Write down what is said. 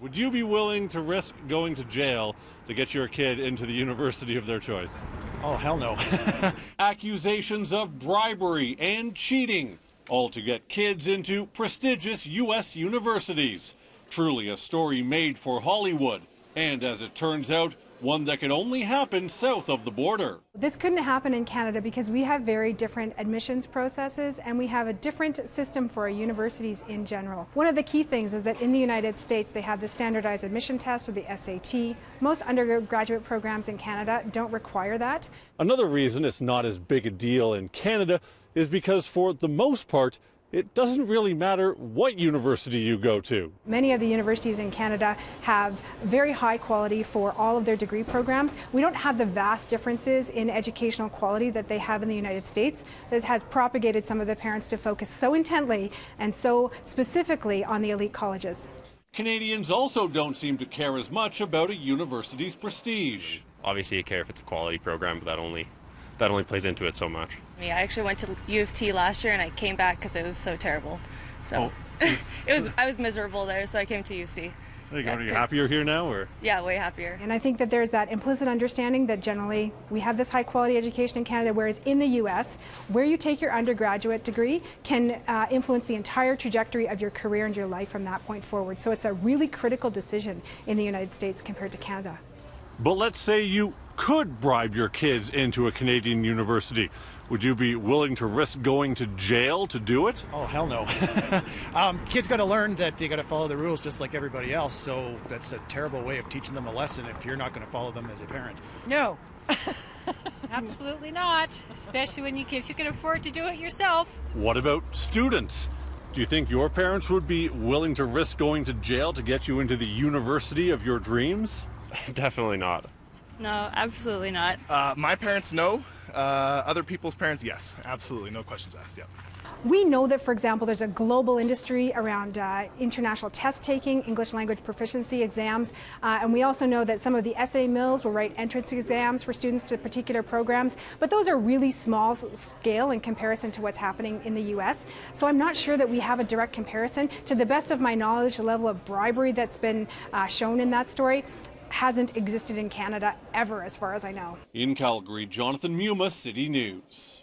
Would you be willing to risk going to jail to get your kid into the university of their choice? Oh, hell no. Accusations of bribery and cheating, all to get kids into prestigious U.S. universities. Truly a story made for Hollywood, and as it turns out, one that could only happen south of the border. This couldn't happen in Canada because we have very different admissions processes and we have a different system for our universities in general. One of the key things is that in the United States they have the standardized admission test or the SAT. Most undergraduate programs in Canada don't require that. Another reason it's not as big a deal in Canada is because for the most part, it doesn't really matter what university you go to. Many of the universities in Canada have very high quality for all of their degree programs. We don't have the vast differences in educational quality that they have in the United States. This has propagated some of the parents to focus so intently and so specifically on the elite colleges. Canadians also don't seem to care as much about a university's prestige. Obviously you care if it's a quality program, but that only plays into it so much. I actually went to U of T last year and I came back because it was so terrible. So I was miserable there, so I came to UC. There you go. Are you happier here now, or? Yeah, way happier. And I think that there's that implicit understanding that generally we have this high quality education in Canada, whereas in the US, where you take your undergraduate degree can influence the entire trajectory of your career and your life from that point forward. So it's a really critical decision in the United States compared to Canada. But let's say you could bribe your kids into a Canadian university. Would you be willing to risk going to jail to do it? Oh, hell no. Kids got to learn that they got to follow the rules just like everybody else, so that's a terrible way of teaching them a lesson if you're not going to follow them as a parent. No. Absolutely not, especially if you can afford to do it yourself. What about students? Do you think your parents would be willing to risk going to jail to get you into the university of your dreams? Definitely not. No, absolutely not. My parents, no. Other people's parents, yes. Absolutely. No questions asked. Yep. We know that, for example, there's a global industry around international test taking, English language proficiency exams, and we also know that some of the essay mills will write entrance exams for students to particular programs, but those are really small scale in comparison to what's happening in the US. So I'm not sure that we have a direct comparison. To the best of my knowledge, the level of bribery that's been shown in that story hasn't existed in Canada ever, as far as I know. In Calgary, Jonathan Muma, City News.